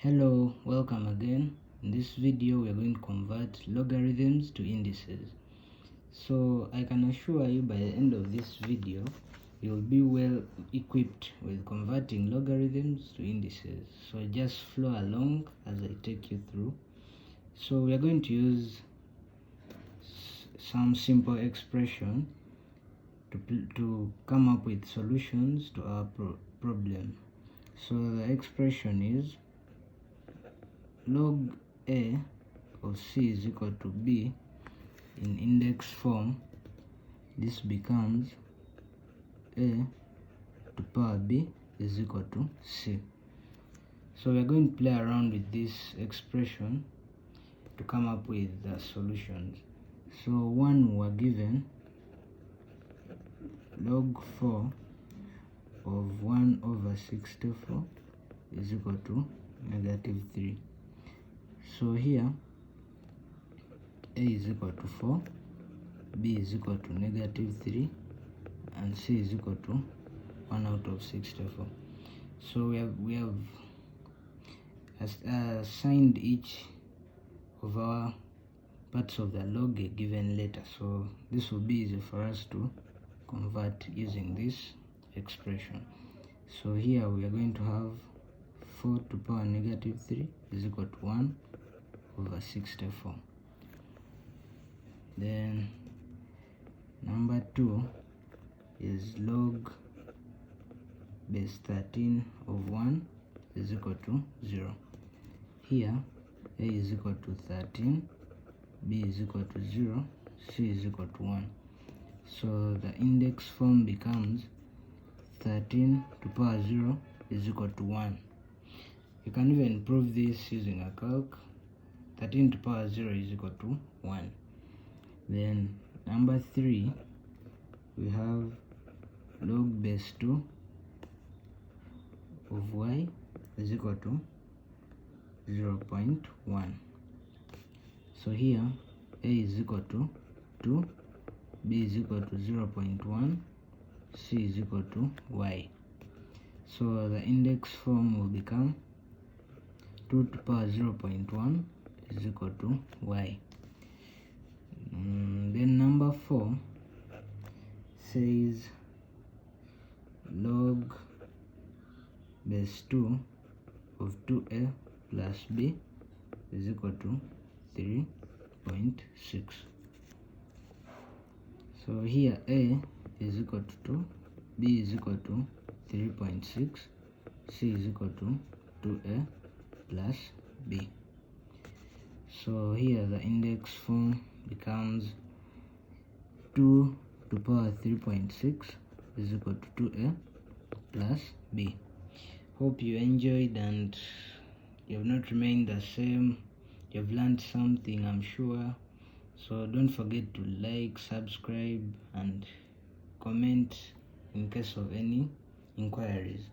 Hello, welcome again. In this video we are going to convert logarithms to indices. So I can assure you by the end of this video you'll be well equipped with converting logarithms to indices. So just flow along as I take you through. So we are going to use some simple expression to come up with solutions to our problem. So the expression is log a of c is equal to b. In index form, this becomes a to power b is equal to c. So we are going to play around with this expression to come up with the solutions. So one, we're given log 4 of 1 over 64 is equal to -3. So here a is equal to 4, b is equal to -3, and c is equal to 1 out of 64. So we have assigned each of our parts of the log a given letter. So this will be easy for us to convert using this expression. So here we are going to have 4 to power -3 is equal to 1 over 64. Then number 2 is log base 13 of 1 is equal to 0. Here a is equal to 13, b is equal to 0, c is equal to 1. So the index form becomes 13 to power 0 is equal to 1. You can even prove this using a calc. 13 to power 0 is equal to 1. Then number 3, we have log base 2 of y is equal to 0.1. So here a is equal to 2, b is equal to 0.1, c is equal to y. So the index form will become 2 to power 0.1 is equal to y. Then number 4 says log base 2 of 2a plus b is equal to 3.6. So here a is equal to 2, b is equal to 3.6, c is equal to 2a plus b. So here the index form becomes 2 to power 3.6 is equal to 2a plus b. Hope you enjoyed and you have not remained the same. You have learned something, I'm sure. So don't forget to like, subscribe, and comment in case of any inquiries.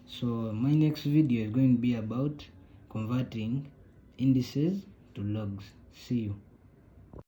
So my next video is going to be about converting indices to logs. See you.